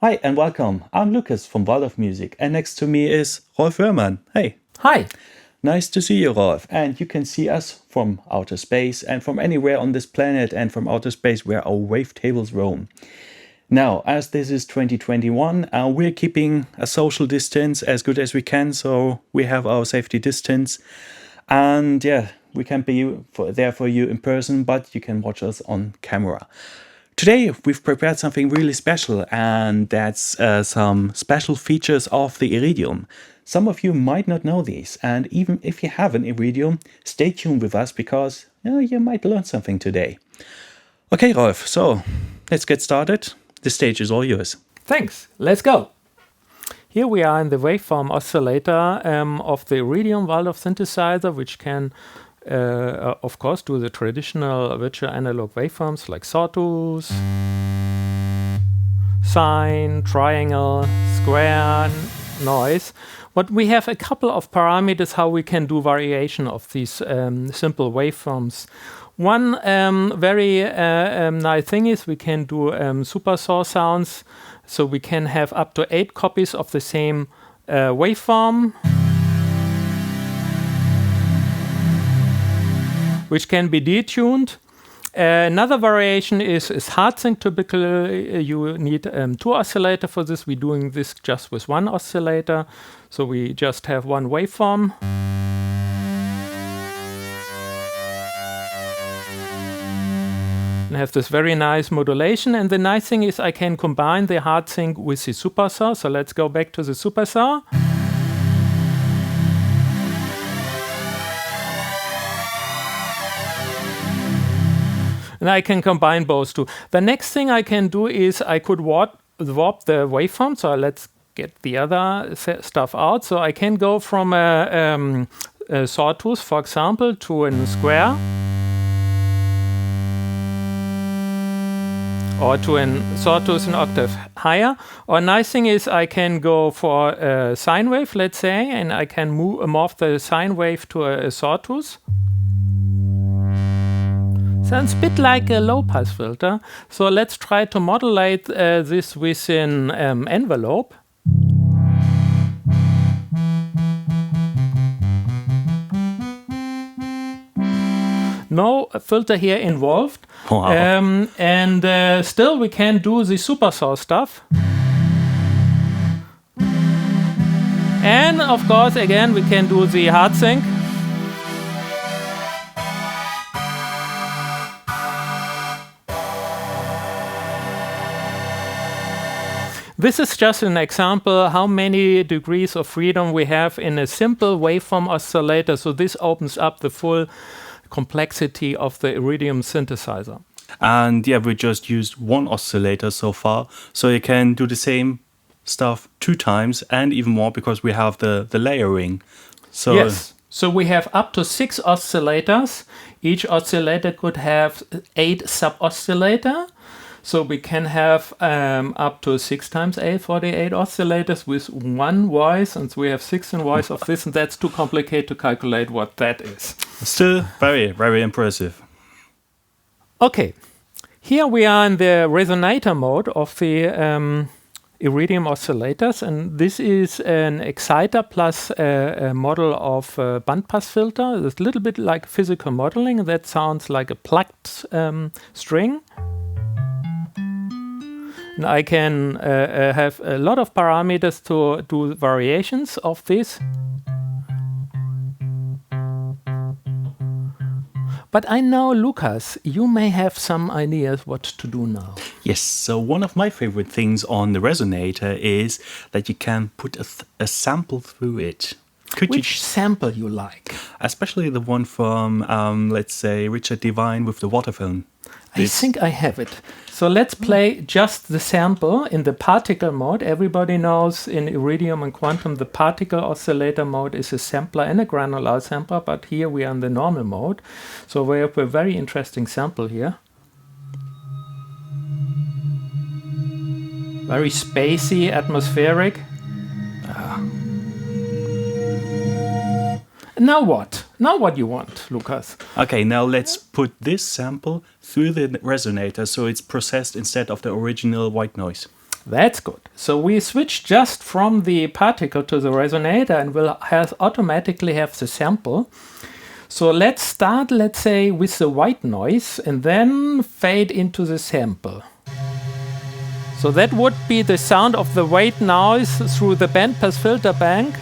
Hi and welcome. I'm Lucas from Waldorf Music, and next to me is Rolf Wöhrmann. Hey. Hi. Nice to see you, Rolf. And you can see us from outer space and from anywhere on this planet and from outer space where our wavetables roam. Now, as this is 2021, we're keeping a social distance as good as we can, so we have our safety distance. And yeah, we can't be there for you in person, but you can watch us on camera. Today, we've prepared something really special, and that's some special features of the Iridium. Some of you might not know these, and even if you have an Iridium, stay tuned with us because you might learn something today. Okay, Rolf, so let's get started. The stage is all yours. Thanks. Let's go. Here we are in the waveform oscillator of the Iridium Waldorf synthesizer, which can of course, do the traditional virtual analog waveforms like sawtooth, sine, triangle, square, noise. But we have a couple of parameters how we can do variation of these simple waveforms. One very nice thing is we can do supersaw sounds, so we can have up to 8 copies of the same waveform, which can be detuned. Another variation is hard sync. Typically, you need 2 oscillators for this. We're doing this just with 1 oscillator. So we just have 1 waveform. And have this very nice modulation. And the nice thing is I can combine the hard sync with the supersaw. So let's go back to the supersaw. And I can combine both two. The next thing I can do is I could warp the waveform. So let's get the other stuff out. So I can go from a sawtooth, for example, to a square. Or to a sawtooth an octave higher. Or a nice thing is I can go for a sine wave, let's say, and I can morph the sine wave to a sawtooth. Sounds a bit like a low-pass filter. So let's try to modulate this within envelope. No filter here involved. Wow. And still we can do the supersaw stuff. And of course, again, we can do the hard sync. This is just an example how many degrees of freedom we have in a simple waveform oscillator. So this opens up the full complexity of the Iridium synthesizer. And yeah, we just used 1 oscillator so far. So you can do the same stuff 2 times and even more because we have the layering. So yes. So we have up to 6 oscillators. Each oscillator could have 8 sub-oscillator. So we can have up to 6 times 8, 48 oscillators with 1 voice, and so we have 16 voice of this, and that's too complicated to calculate what that is. Still very, very impressive. Okay, here we are in the Resonator mode of the Iridium oscillators, and this is an exciter plus a model of a bandpass filter. It's a little bit like physical modeling. That sounds like a plucked string. And I can have a lot of parameters to do variations of this. But I know, Lucas, you may have some ideas what to do now. Yes, so one of my favorite things on the Resonator is that you can put a sample through it. Which sample you like? Especially the one from, let's say, Richard Devine with the waterphone. I think I have it. So let's play just the sample in the particle mode. Everybody knows in Iridium and Quantum the particle oscillator mode is a sampler and a granular sampler, but here we are in the normal mode. So we have a very interesting sample here. Very spacey, atmospheric. Now what? Now what you want, Lucas? Okay, now let's put this sample through the resonator so it's processed instead of the original white noise. That's good. So we switch just from the particle to the resonator and will automatically have the sample. So let's start, let's say, with the white noise and then fade into the sample. So that would be the sound of the white noise through the bandpass filter bank.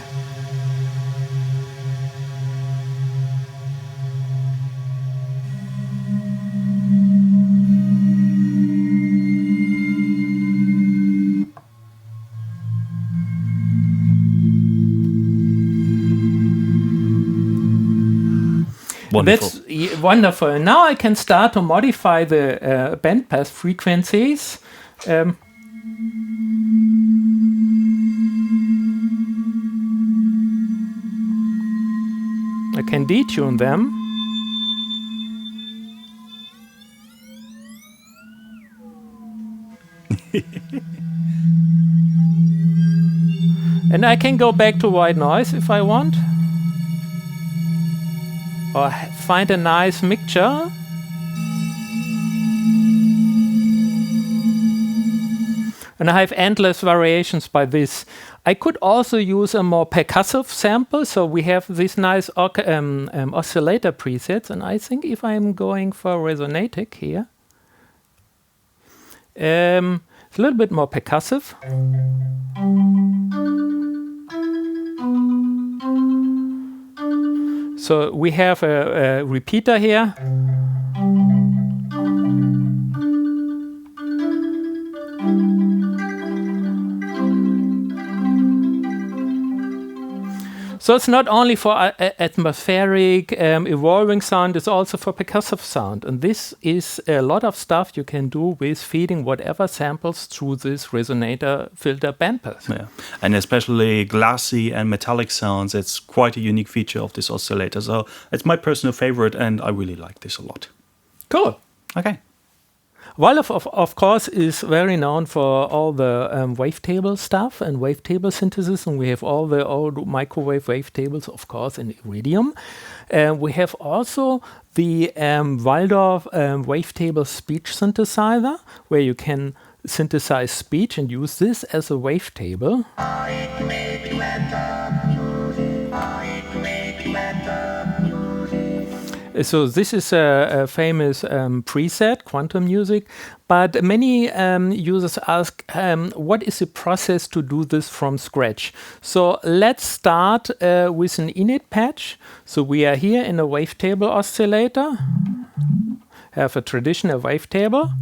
Wonderful. That's wonderful. Now I can start to modify the bandpass frequencies. I can detune them. And I can go back to white noise if I want. Or find a nice mixture. And I have endless variations by this. I could also use a more percussive sample. So we have these nice oscillator presets. And I think if I'm going for Resonatic here, it's a little bit more percussive. So we have a repeater here. So it's not only for atmospheric evolving sound, it's also for percussive sound. And this is a lot of stuff you can do with feeding whatever samples through this resonator filter bandpass. Yeah. And especially glassy and metallic sounds, it's quite a unique feature of this oscillator. So it's my personal favorite, and I really like this a lot. Cool. Okay. Waldorf, of course, is very known for all the wavetable stuff and wavetable synthesis, and we have all the old microwave wavetables, of course, in Iridium. We have also the Waldorf wavetable speech synthesizer, where you can synthesize speech and use this as a wavetable. So this is a famous preset, quantum music, but many users ask, what is the process to do this from scratch? So let's start with an init patch. So we are here in a wavetable oscillator, have a traditional wavetable.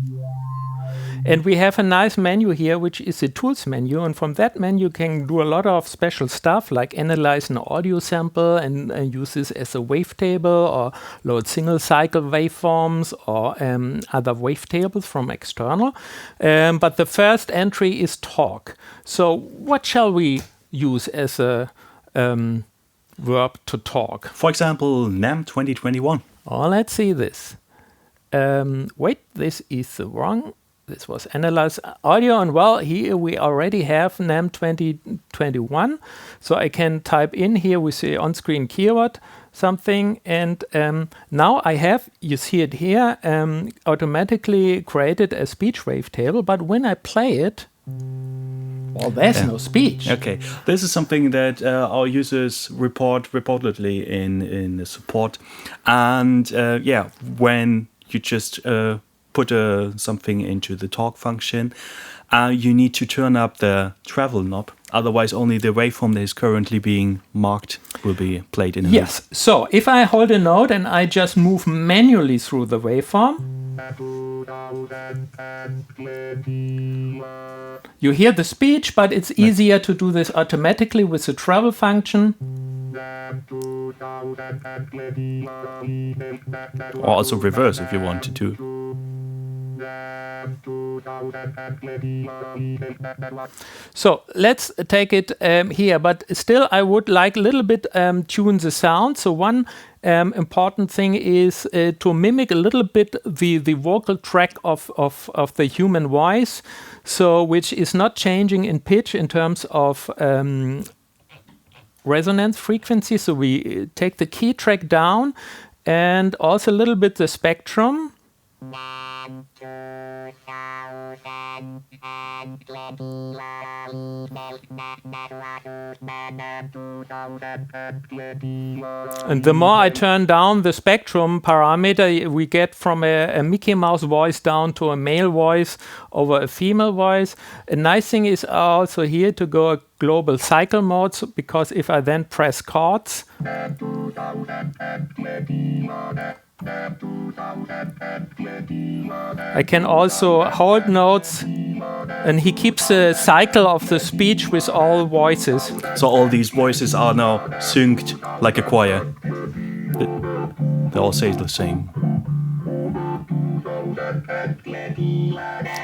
And we have a nice menu here, which is the tools menu. And from that menu, you can do a lot of special stuff like analyze an audio sample and use this as a wavetable, or load single cycle waveforms or other wavetables from external. But the first entry is talk. So what shall we use as a verb to talk? For example, NAMM 2021. Oh, let's see this. Wait, this is the wrong. This was analyze audio, and well, here we already have NAMM 2021. So I can type in here with the on-screen keyword something, and now I have, you see it here, automatically created a speech wavetable, but when I play it, well, there's no speech. Okay, this is something that our users report reportedly in the support, and when you just put something into the talk function, you need to turn up the travel knob. Otherwise, only the waveform that is currently being marked will be played in a Yes. loop. So if I hold a note and I just move manually through the waveform, you hear the speech, but it's easier to do this automatically with the travel function. Or also reverse if you wanted to. So let's take it here, but still I would like a little bit tune the sound. So one important thing is to mimic a little bit the vocal track of the human voice, so which is not changing in pitch in terms of resonance frequency. So we take the key track down and also a little bit the spectrum. And the more I turn down the spectrum parameter, we get from a Mickey Mouse voice down to a male voice over a female voice. A nice thing is also here to go global cycle modes, because if I then press chords, I can also hold notes, and he keeps a cycle of the speech with all voices. So all these voices are now synced like a choir. They all say the same.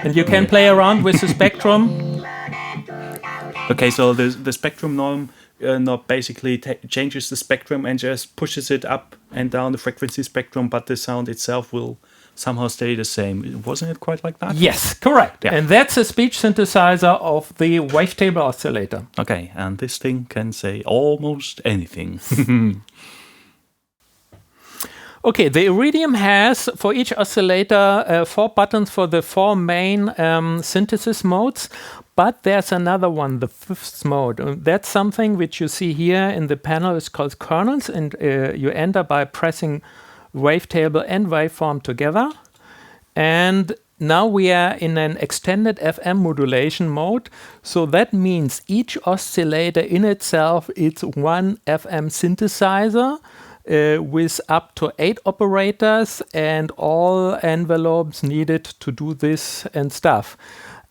And you can play around with the spectrum. Okay, so the spectrum norm not basically changes the spectrum and just pushes it up and down the frequency spectrum, but the sound itself will somehow stay the same. Wasn't it quite like that? Yes, correct. Yeah. And that's a speech synthesizer of the wavetable oscillator. Okay, and this thing can say almost anything. Okay, the Iridium has, for each oscillator, 4 buttons for the 4 main synthesis modes. But there's another one, the 5th mode. And that's something which you see here in the panel. It's called kernels, and you enter by pressing wavetable and waveform together. And now we are in an extended FM modulation mode. So that means each oscillator in itself is one FM synthesizer with up to 8 operators and all envelopes needed to do this and stuff.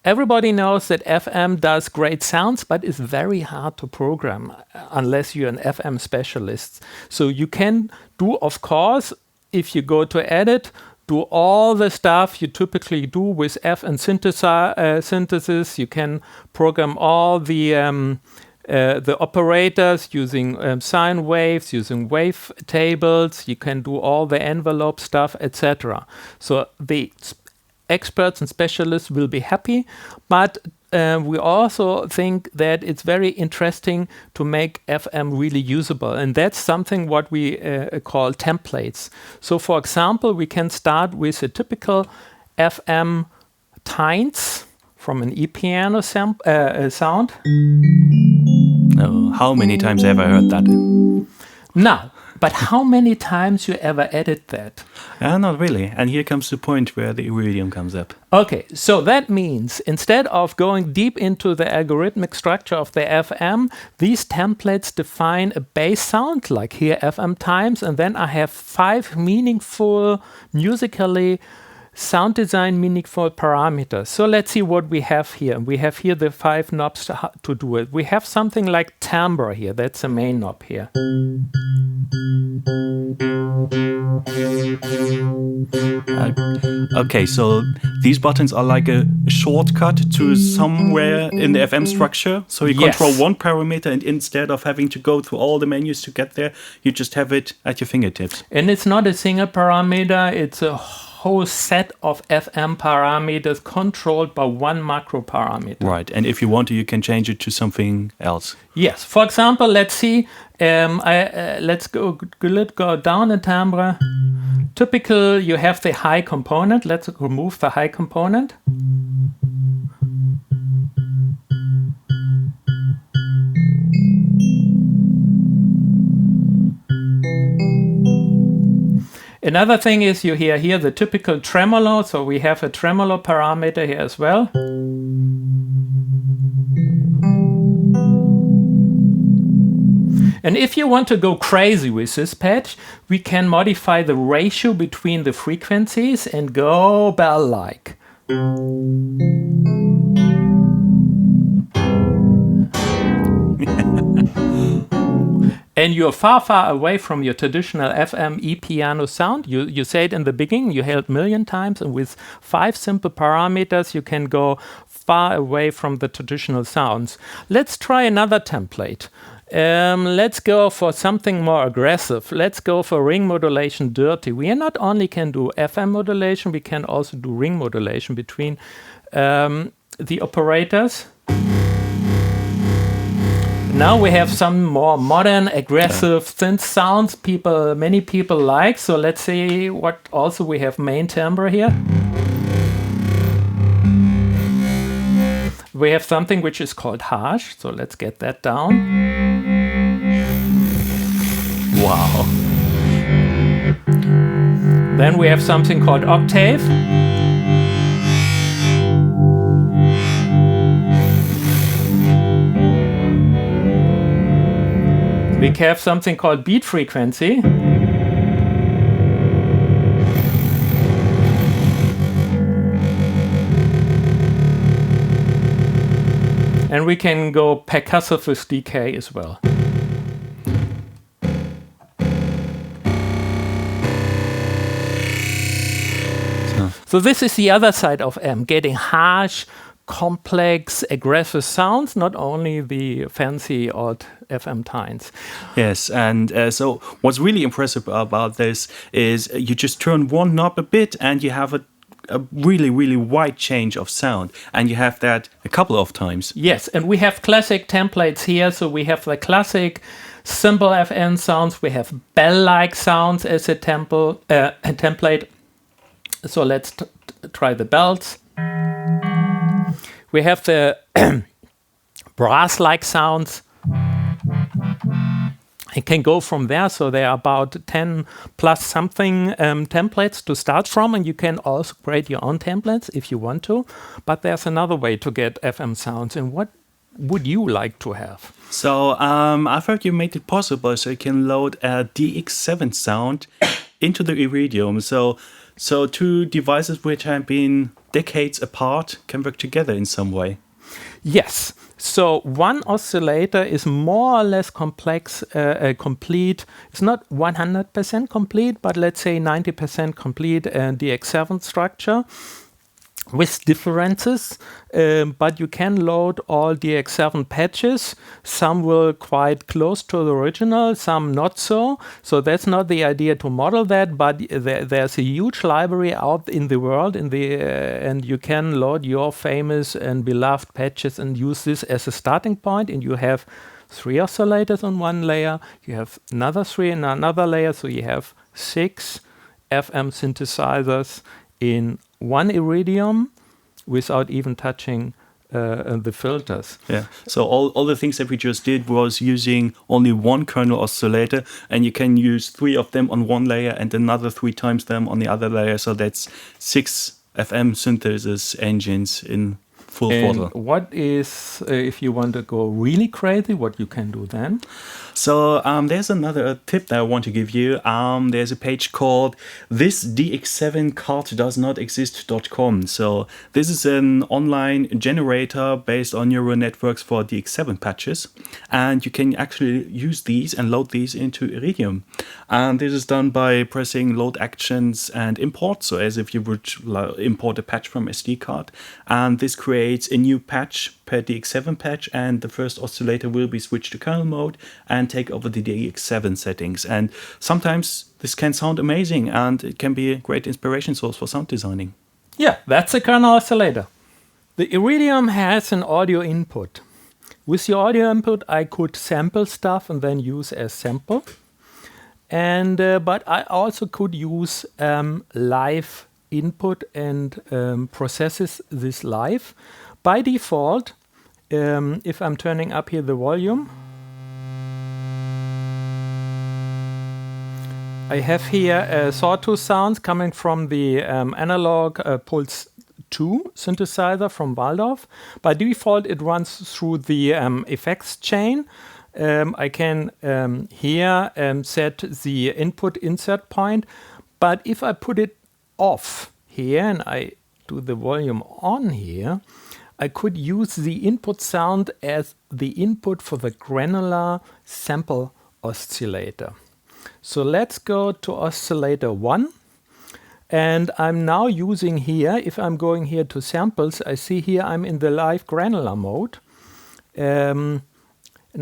Everybody knows that FM does great sounds, but it's very hard to program unless you're an FM specialist. So you can do, of course, if you go to edit, do all the stuff you typically do with FM synthesis. You can program all the operators using sine waves, using wavetables. You can do all the envelope stuff, etc. So the experts and specialists will be happy, but we also think that it's very interesting to make FM really usable, and that's something what we call templates. So for example, we can start with a typical FM tines from an e-piano sound. Oh, how many times have I heard that? Now, but how many times you ever edit that? Not really. And here comes the point where the Iridium comes up. Okay, so that means instead of going deep into the algorithmic structure of the FM, these templates define a base sound, like here FM times, and then I have 5 meaningful, musically sound design meaningful parameters. So let's see what we have here. We have here the 5 knobs to do it. We have something like timbre here. That's the main knob here. Okay, so these buttons are like a shortcut to somewhere in the FM structure. So you control one parameter, and instead of having to go through all the menus to get there, you just have it at your fingertips. And it's not a single parameter, it's a whole set of FM parameters controlled by one macro parameter. Right, and if you want to, you can change it to something else. Yes, for example, let's see, let's go down in timbre. Typical, you have the high component. Let's remove the high component. Another thing is you hear here the typical tremolo, so we have a tremolo parameter here as well. And if you want to go crazy with this patch, we can modify the ratio between the frequencies and go bell-like. And you're far, far away from your traditional FM e-piano sound. You say it in the beginning, you heard a million times, and with 5 simple parameters, you can go far away from the traditional sounds. Let's try another template. Let's go for something more aggressive. Let's go for ring modulation dirty. We not only can do FM modulation, we can also do ring modulation between the operators. Now we have some more modern, aggressive synth sounds many people like. So let's see what also we have main timbre here. We have something which is called harsh, so let's get that down. Wow. Then we have something called octave. We have something called beat frequency. And we can go percussive with decay as well. So this is the other side of M, getting harsh, complex, aggressive sounds, not only the fancy old FM tines. Yes, and so what's really impressive about this is you just turn one knob a bit and you have a really, really wide change of sound. And you have that a couple of times. Yes, and we have classic templates here. So we have the classic simple FM sounds. We have bell-like sounds as a template. So let's try the bells. We have the brass-like sounds. It can go from there, so there are about 10 plus something templates to start from, and you can also create your own templates if you want to. But there's another way to get FM sounds, and what would you like to have? So I've heard you made it possible so you can load a DX7 sound into the Iridium. So two devices which have been decades apart can work together in some way. Yes. So one oscillator is more or less complex, complete. It's not 100% complete, but let's say 90% complete DX7 structure with differences. But you can load all DX7 patches. Some will quite close to the original, some not so. So that's not the idea to model that, but there's a huge library out in the world, and you can load your famous and beloved patches and use this as a starting point. And you have 3 oscillators on one layer, you have another 3 in another layer, so you have 6 FM synthesizers in one Iridium without even touching the filters. Yeah. So all the things that we just did was using only one kernel oscillator, and you can use 3 of them on one layer and another 3 times them on the other layer. So that's 6 FM synthesis engines in full throttle. What is, if you want to go really crazy, what you can do then? So there's another tip that I want to give you. There's a page called thisDX7cardDoesNotExist.com. So this is an online generator based on neural networks for DX7 patches. And you can actually use these and load these into Iridium. And this is done by pressing load actions and import. So as if you would import a patch from SD card. And this creates a new patch per DX7 patch, and the first oscillator will be switched to kernel mode and take over the DX7 settings. And sometimes this can sound amazing, and it can be a great inspiration source for sound designing. Yeah, that's a kernel oscillator. The Iridium has an audio input. With the audio input, I could sample stuff and then use as sample. And but I also could use live input and processes this live. By default, if I'm turning up here the volume, I have here sawtooth sounds coming from the analog Pulse 2 synthesizer from Waldorf. By default, it runs through the effects chain. I can here set the input insert point, but if I put it off here and I do the volume on here, I could use the input sound as the input for the granular sample oscillator. So let's go to oscillator 1. And I'm now using here, if I'm going here to samples, I see here I'm in the live granular mode. And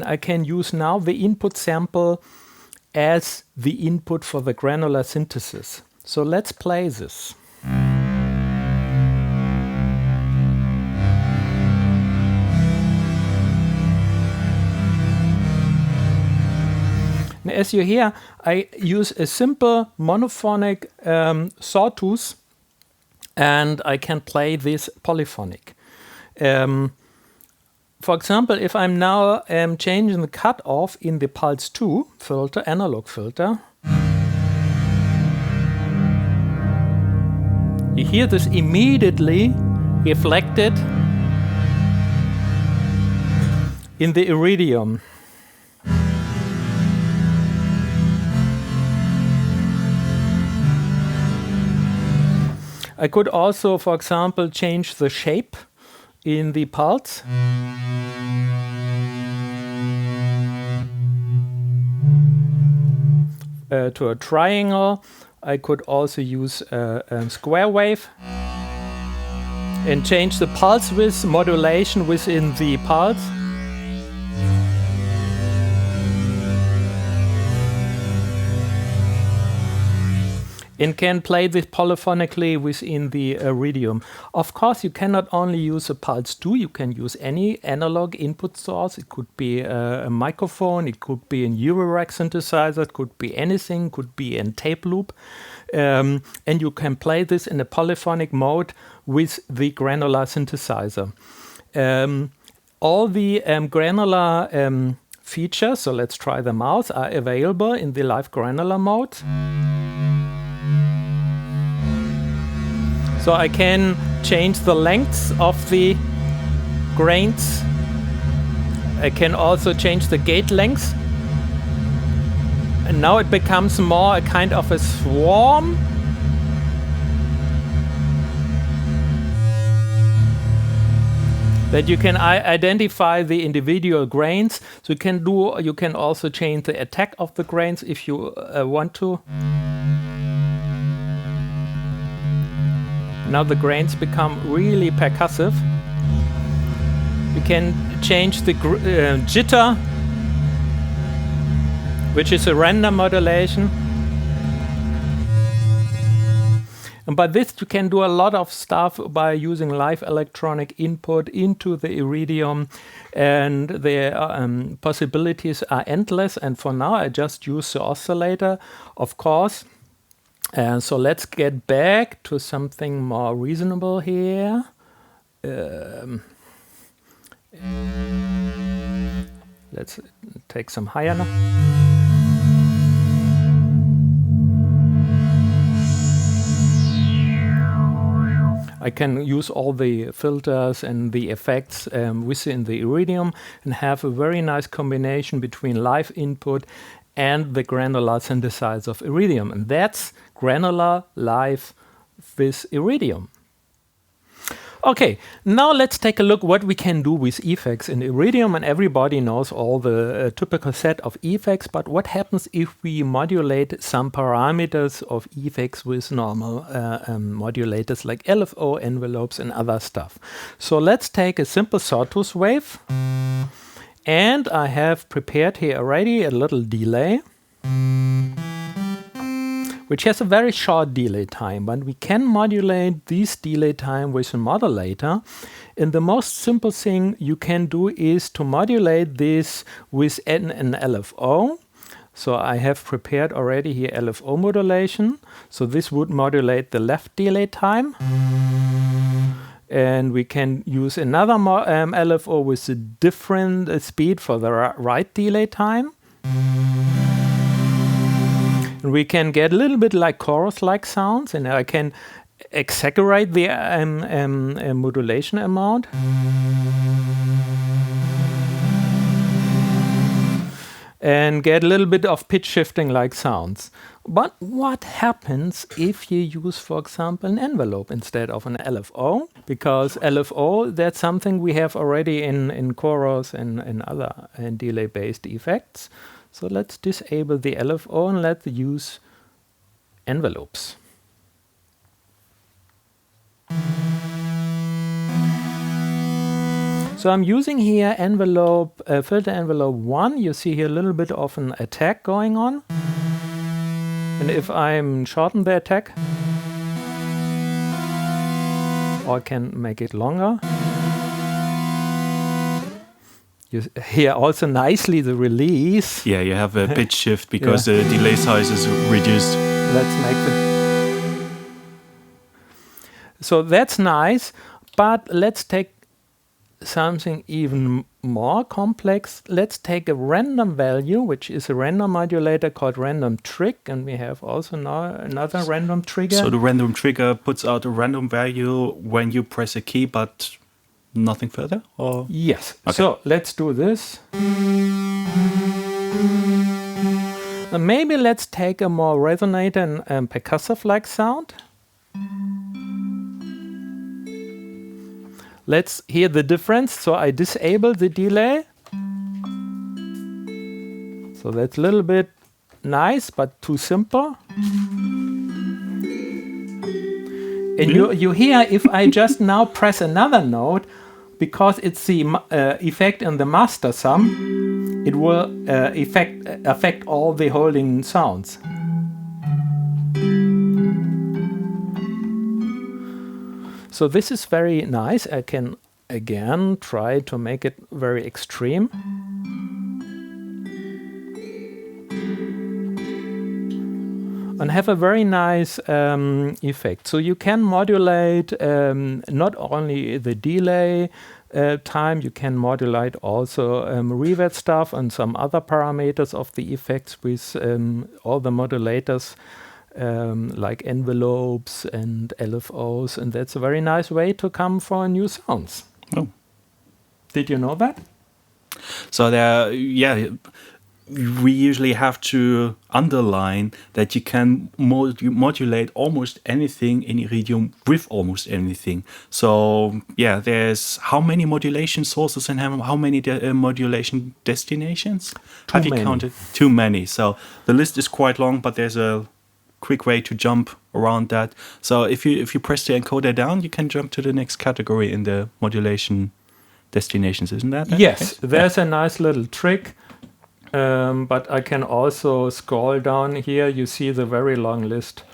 I can use now the input sample as the input for the granular synthesis. So let's play this. And as you hear, I use a simple monophonic sawtooth, and I can play this polyphonic. for example, if I'm now changing the cutoff in the pulse 2 filter, analog filter, you hear this immediately reflected in the Iridium. I could also, for example, change the shape in the pulse. To a triangle. I could also use a square wave and change the pulse width modulation within the pulse. And can play this polyphonically within the Iridium. Of course, you cannot only use a pulse 2, you can use any analog input source. It could be a microphone, it could be an Eurorack synthesizer, it could be anything, could be a tape loop. And you can play this in a polyphonic mode with the Granular synthesizer. All the Granular features, so let's try them out, are available in the live Granular mode. So I can change the lengths of the grains. I can also change the gate length. And now it becomes more a kind of a swarm. That you can identify the individual grains. So you can also change the attack of the grains if you want to. Now the grains become really percussive. You can change the jitter, which is a random modulation. And by this you can do a lot of stuff by using live electronic input into the Iridium, and the possibilities are endless. And for now I just use the oscillator, of course. So let's get back to something more reasonable here. Let's take some higher now. I can use all the filters and the effects within the Iridium and have a very nice combination between live input and the Granular synthesizer of Iridium. And that's Granular live with Iridium. Okay, now let's take a look what we can do with effects in Iridium. And everybody knows all the typical set of effects, but what happens if we modulate some parameters of effects with normal modulators like LFO, envelopes and other stuff? So let's take a simple sawtooth wave. And I have prepared here already a little delay, which has a very short delay time, but we can modulate this delay time with a modulator. And the most simple thing you can do is to modulate this with an LFO. So I have prepared already here LFO modulation. So this would modulate the left delay time. And we can use another LFO with a different speed for the right delay time. And we can get a little bit like chorus-like sounds, and I can exaggerate the modulation amount. And get a little bit of pitch shifting like sounds. But what happens if you use, for example, an envelope instead of an LFO? Because LFO, that's something we have already in chorus and other delay-based effects. So let's disable the LFO and let's use envelopes. So I'm using here envelope, filter envelope 1. You see here a little bit of an attack going on. And if I shorten the attack, or I can make it longer. You hear also nicely the release. Yeah, you have a pitch shift because the delay size is reduced. Let's make the... So that's nice, but let's take something even more complex, let's take a random value, which is a random modulator called random trick, and we have also now another random trigger. So the random trigger puts out a random value when you press a key, but nothing further? Or? Yes. Okay. So let's do this. Maybe let's take a more resonator and percussive-like sound. Let's hear the difference. So I disable the delay. So that's a little bit nice, but too simple. And you hear if I just now press another note, because it's the effect in the master sum, it will affect all the holding sounds. So this is very nice. I can again try to make it very extreme. And have a very nice effect. So you can modulate not only the delay time, you can modulate also reverb stuff and some other parameters of the effects with all the modulators like envelopes and LFOs, and that's a very nice way to come for new sounds. Oh. Did you know that? So there, yeah, we usually have to underline that you can modulate almost anything in Iridium with almost anything. So yeah, there's how many modulation sources and how many modulation destinations? Have you counted? Too many. So the list is quite long, but there's a quick way to jump around that. So if you press the encoder down, you can jump to the next category in the modulation destinations, isn't that? Yes, there's a nice little trick. But I can also scroll down here. You see the very long list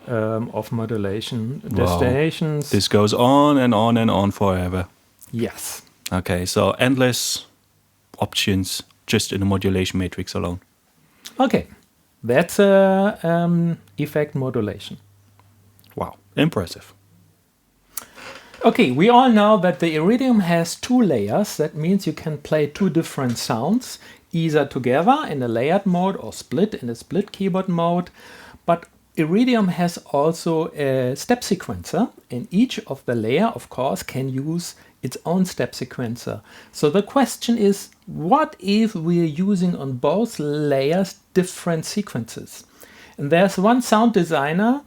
of modulation destinations. This goes on and on and on forever. Yes. Okay, so endless options just in the modulation matrix alone. Okay, that's effect modulation. Wow, impressive. Okay, we all know that the Iridium has two layers. That means you can play two different sounds, either together in a layered mode or split in a split keyboard mode. But Iridium has also a step sequencer, and each of the layer, of course, can use its own step sequencer. So the question is, what if we're using on both layers different sequences? And there's one sound designer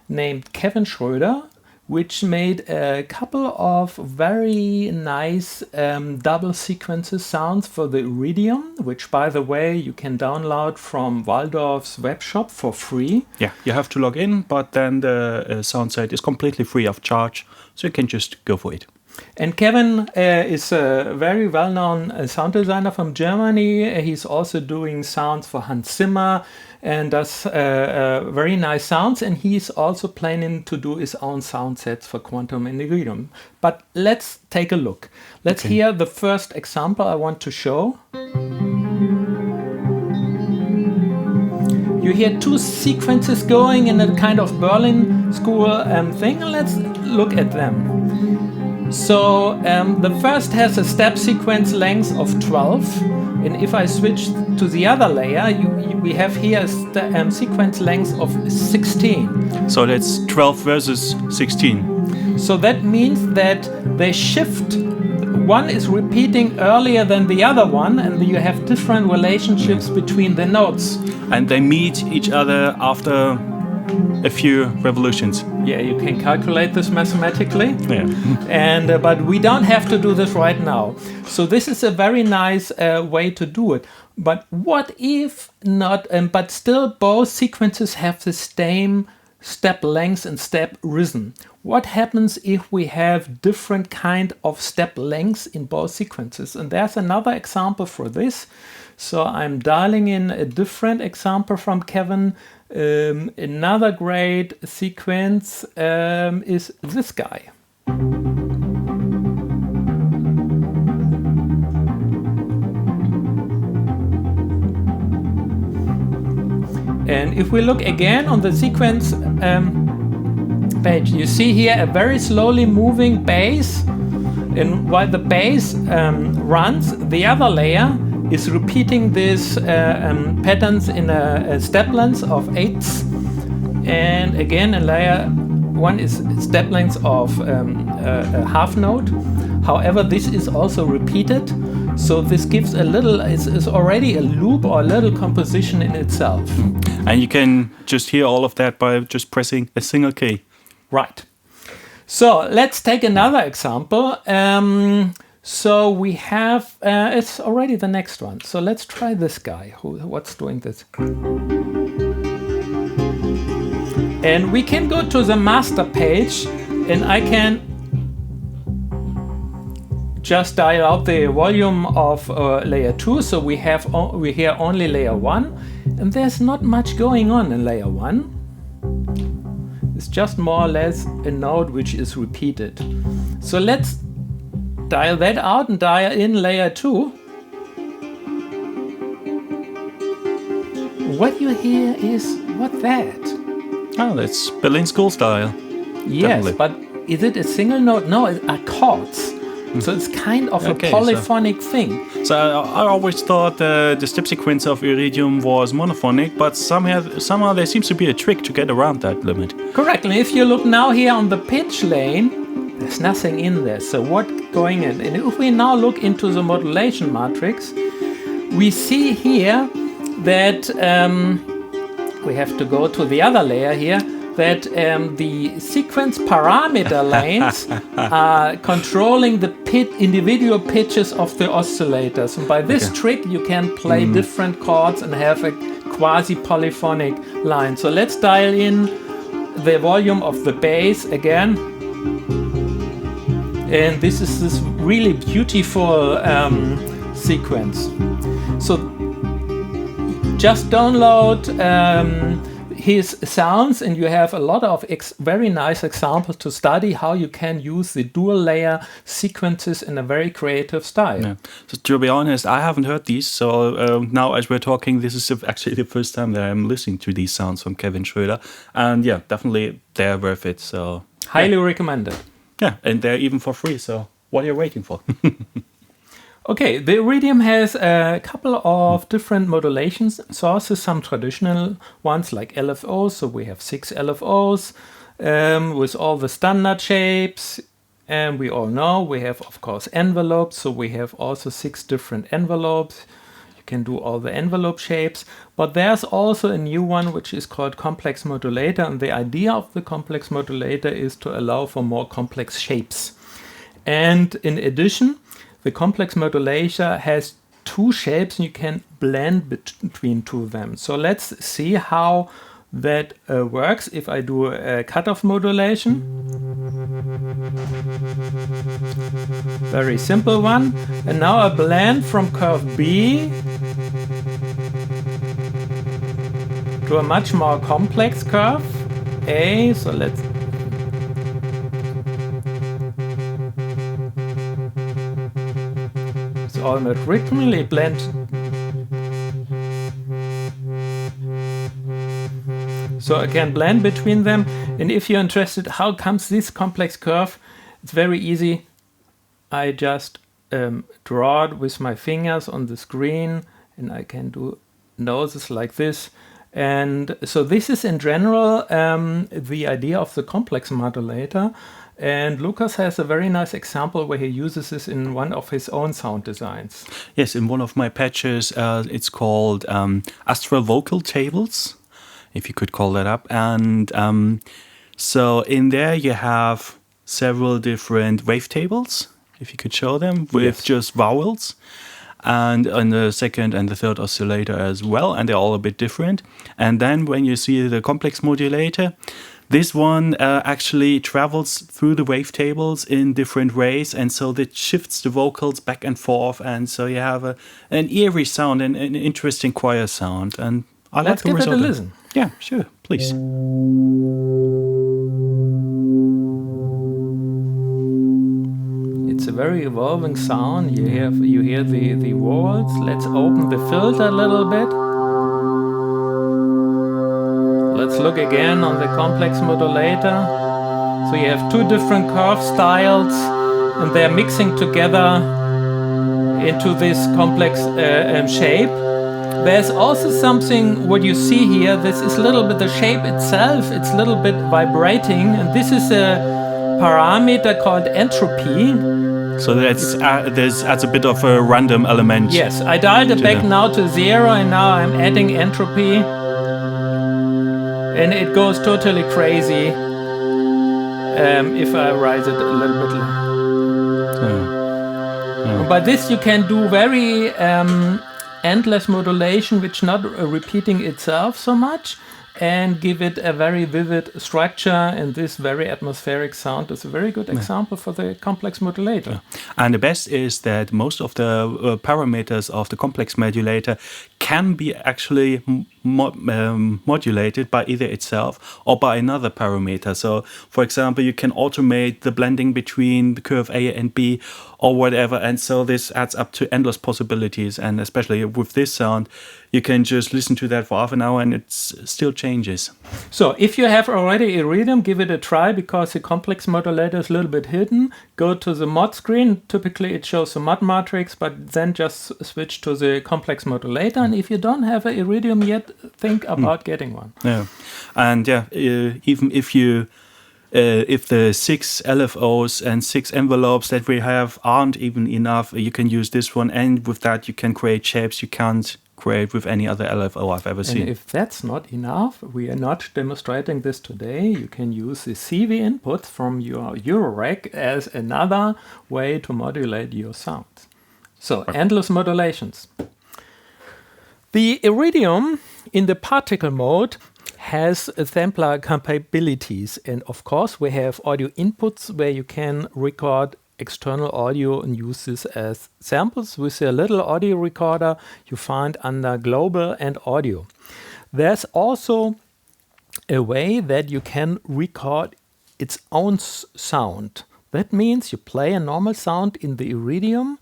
named Kevin Schroeder, which made a couple of very nice double sequences sounds for the Iridium, which, by the way, you can download from Waldorf's web shop for free. Yeah, you have to log in, but then the sound set is completely free of charge, so you can just go for it. And Kevin is a very well-known sound designer from Germany. He's also doing sounds for Hans Zimmer and does very nice sounds. And he's also planning to do his own sound sets for Quantum and Iridium. But let's take a look. Let's hear the first example I want to show. You hear two sequences going in a kind of Berlin school thing. And let's look at them. So the first has a step sequence length of 12, and if I switch to the other layer, we have here a sequence length of 16. So that's 12 versus 16. So that means that they shift. One is repeating earlier than the other one, and you have different relationships between the notes. And they meet each other after a few revolutions. Yeah, you can calculate this mathematically. Yeah. And but we don't have to do this right now. So this is a very nice way to do it. But what if not? But still, both sequences have the same step length and step rhythm. What happens if we have different kind of step lengths in both sequences? And there's another example for this. So I'm dialing in a different example from Kevin. Another great sequence is this guy. And if we look again on the sequence page, you see here a very slowly moving bass And while the bass runs, the other layer is repeating these patterns in a step length of eighths. And again, in layer 1 is step length of a half note. However, this is also repeated. So this gives a little, is already a loop or a little composition in itself. And you can just hear all of that by just pressing a single key. Right. So let's take another example. So we have, it's already the next one. So let's try this guy. What's doing this? And we can go to the master page, and I can just dial out the volume of layer 2. So we hear only layer 1, and there's not much going on in layer 1. It's just more or less a note which is repeated. So let's dial that out and dial in layer 2. What you hear is, what's that? Oh, that's Berlin school style. Yes, Definitely. but is it a single note? No, it's chords. So it's kind of a polyphonic thing. So I always thought the step sequence of Iridium was monophonic, but somehow there seems to be a trick to get around that limit. Correct. And if you look now here on the pitch lane, there's nothing in there. So what's going in? And if we now look into the modulation matrix, we see here that we have to go to the other layer here, that the sequence parameter lanes are controlling the individual pitches of the oscillators. And by this trick, you can play different chords and have a quasi-polyphonic line. So let's dial in the volume of the bass again. And this is this really beautiful sequence. So just download his sounds, and you have a lot of very nice examples to study how you can use the dual layer sequences in a very creative style. Yeah. So to be honest, I haven't heard these. So now as we're talking, this is actually the first time that I'm listening to these sounds from Kevin Schröder. And yeah, definitely they're worth it. So highly recommended. Yeah, and they're even for free. So what are you waiting for? Okay, the Iridium has a couple of different modulation sources, some traditional ones like LFOs. So we have 6 LFOs with all the standard shapes. And we all know we have, of course, envelopes. So we have also 6 different envelopes. You can do all the envelope shapes. But there's also a new one which is called Komplex Modulator. And the idea of the Komplex Modulator is to allow for more complex shapes. And in addition, the Komplex Modulator has 2 shapes, and you can blend between 2 of them. So let's see how that works if I do a cutoff modulation. Very simple one. And now I blend from curve B to a much more complex curve A. So let's almost rhythmically blend. So I can blend between them. And if you're interested, how comes this complex curve? It's very easy. I just draw it with my fingers on the screen, and I can do noses like this. And so this is in general the idea of the complex modulator. And Lucas has a very nice example where he uses this in one of his own sound designs. Yes, in one of my patches, it's called Astral Vocal Tables, if you could call that up. And so in there you have several different wavetables, if you could show them, with just vowels. And on the second and the third oscillator as well, and they're all a bit different. And then when you see the complex modulator, this one actually travels through the wavetables in different ways, and so that shifts the vocals back and forth, and so you have an eerie sound and an interesting choir sound. And I Let's give it a listen. Yeah, sure, please. It's a very evolving sound. You hear the vowels. Let's open the filter a little bit. Let's look again on the complex modulator. So you have 2 different curve styles, and they're mixing together into this complex shape. There's also something, what you see here, this is a little bit the shape itself, it's a little bit vibrating, and this is a parameter called entropy. So that's adds a bit of a random element. Yes, I dialed it back now to 0, and now I'm adding entropy, and it goes totally crazy if I raise it a little bit. By this you can do very endless modulation, which not repeating itself so much, and give it a very vivid structure, and this very atmospheric sound is a very good example for the complex modulator. And the best is that most of the parameters of the complex modulator can be actually modulated by either itself or by another parameter. So, for example, you can automate the blending between the curve A and B or whatever, and so this adds up to endless possibilities. And especially with this sound, you can just listen to that for half an hour and it still changes. So if you have already Iridium, give it a try, because the complex modulator is a little bit hidden. Go to the mod screen. Typically it shows the mod matrix, but then just switch to the complex modulator. And if you don't have an Iridium yet, think about getting one. Yeah, and even if you if the 6 LFOs and 6 envelopes that we have aren't even enough, you can use this one, and with that you can create shapes you can't create with any other LFO I've ever seen. And if that's not enough, we are not demonstrating this today, you can use the CV input from your Eurorack as another way to modulate your sound. So, endless modulations. The Iridium in the particle mode has sampler capabilities, and of course we have audio inputs where you can record external audio and use this as samples with a little audio recorder you find under global and audio. There's also a way that you can record its own sound. That means you play a normal sound in the Iridium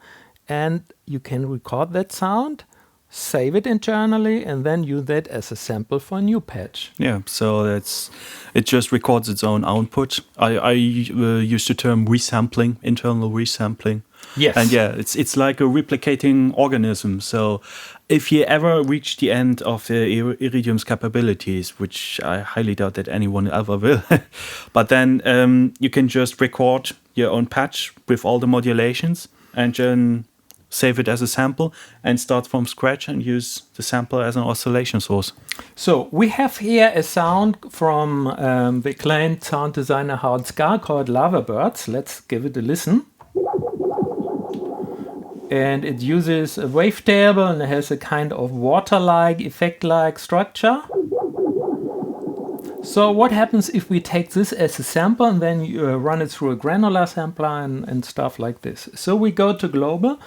and you can record that sound, save it internally, and then use that as a sample for a new patch. Yeah, so it just records its own output. I used the term resampling, internal resampling. Yes. And yeah, it's like a replicating organism. So if you ever reach the end of the Iridium's capabilities, which I highly doubt that anyone ever will, but then you can just record your own patch with all the modulations and then save it as a sample and start from scratch and use the sample as an oscillation source. So we have here a sound from the acclaimed sound designer Howard Scarr called Lovebirds. Let's give it a listen. And it uses a wavetable and it has a kind of water-like, effect-like structure. So what happens if we take this as a sample and then you run it through a granular sampler and stuff like this? So we go to global.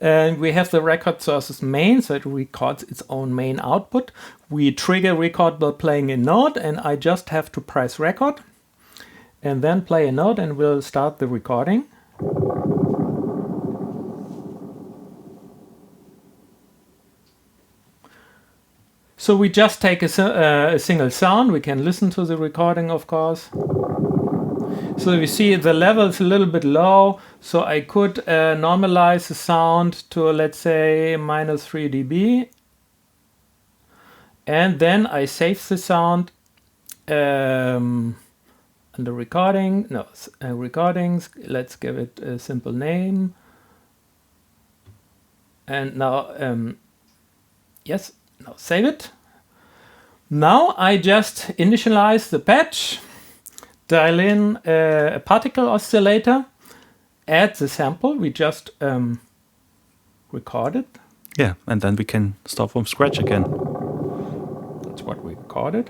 And we have the record sources main, so it records its own main output. We trigger record by playing a note, and I just have to press record and then play a note, and we'll start the recording. So we just take a single sound. We can listen to the recording, of course. So you see the level is a little bit low, so I could normalize the sound to, let's say, -3 dB. And then I save the sound under recordings. Let's give it a simple name. And now, now save it. Now I just initialize the patch. Dial in a particle oscillator, add the sample we just recorded. Yeah, and then we can start from scratch again. That's what we recorded.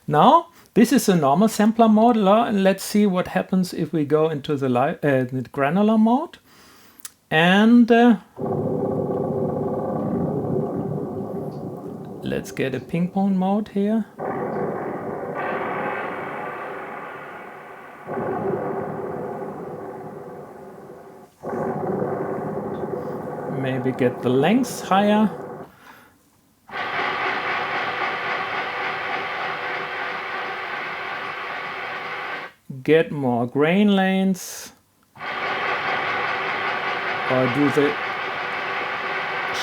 Now, this is a normal sampler mode, and let's see what happens if we go into the granular mode. And let's get a ping pong mode here. Maybe get the length higher. get more grain lanes, or do the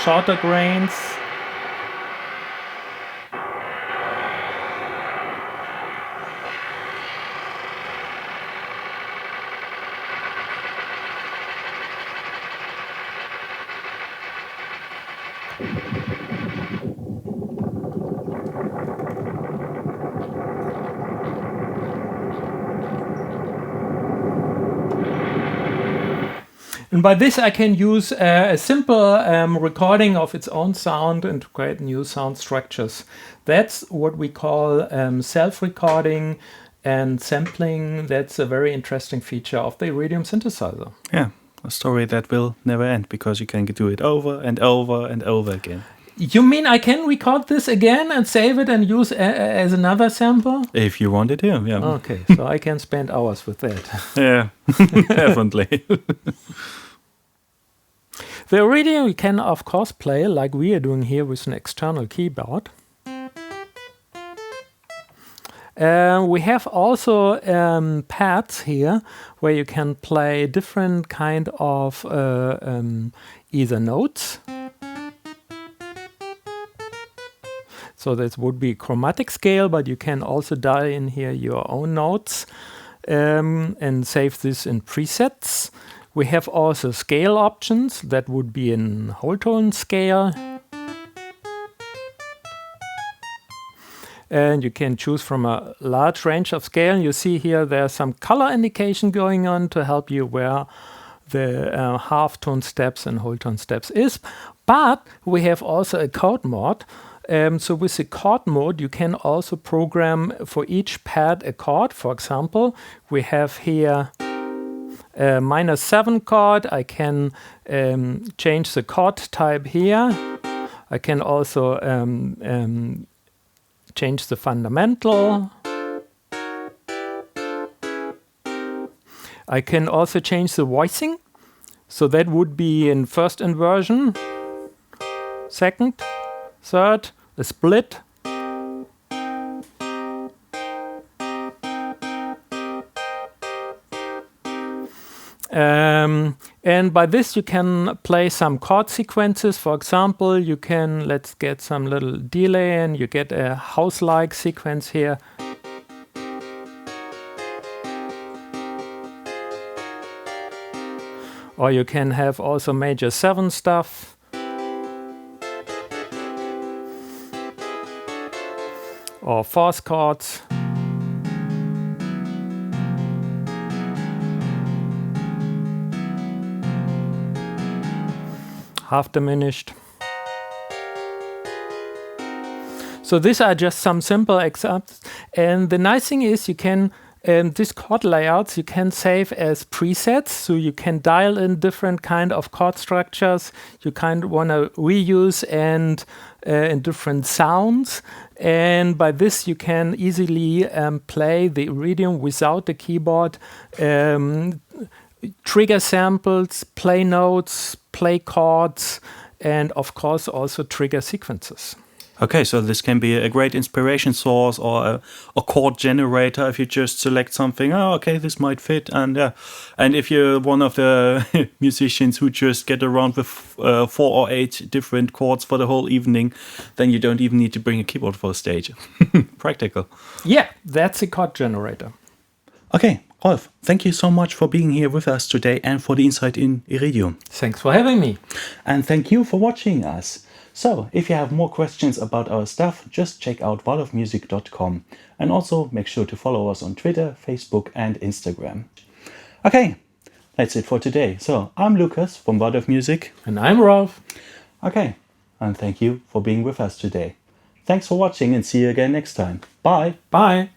shorter grains. And by this I can use a simple recording of its own sound and create new sound structures. That's what we call self-recording and sampling. That's a very interesting feature of the Iridium synthesizer. Yeah, a story that will never end because you can do it over and over and over again. You mean I can record this again and save it and use as another sample? If you want it, yeah. Okay, so I can spend hours with that. Yeah, definitely. The Iridium you can of course play like we are doing here with an external keyboard. We have also pads here where you can play different kind of either notes. So this would be chromatic scale, but you can also dial in here your own notes and save this in presets. We have also scale options. That would be in whole tone scale. And you can choose from a large range of scale. You see here there's some color indication going on to help you where the half tone steps and whole tone steps is. But we have also a chord mode. So with the chord mode, you can also program for each pad a chord. For example, we have here a -7 chord. I can change the chord type here. I can also change the fundamental. I can also change the voicing. So that would be in first inversion, second, third, a split. And by this you can play some chord sequences. For example, you can, let's get some little delay and you get a house-like sequence here. Or you can have also major 7 stuff. Or fourth chords. Half diminished. So these are just some simple examples. And the nice thing is you can, these chord layouts you can save as presets. So you can dial in different kind of chord structures you kind of want to reuse and in different sounds. And by this you can easily play the Iridium without the keyboard. Trigger samples, play notes, play chords, and of course also trigger sequences. Okay, so this can be a great inspiration source or a chord generator if you just select something. Oh, okay, this might fit, and and if you're one of the musicians who just get around with 4 or 8 different chords for the whole evening, then you don't even need to bring a keyboard for the stage. Practical. Yeah, that's a chord generator. Okay, Rolf, thank you so much for being here with us today and for the insight in Iridium. Thanks for having me. And thank you for watching us. So, if you have more questions about our stuff, just check out waldorfmusic.com and also make sure to follow us on Twitter, Facebook and Instagram. Okay, that's it for today. So, I'm Lucas from Waldorf Music. And I'm Rolf. Okay, and thank you for being with us today. Thanks for watching and see you again next time. Bye. Bye.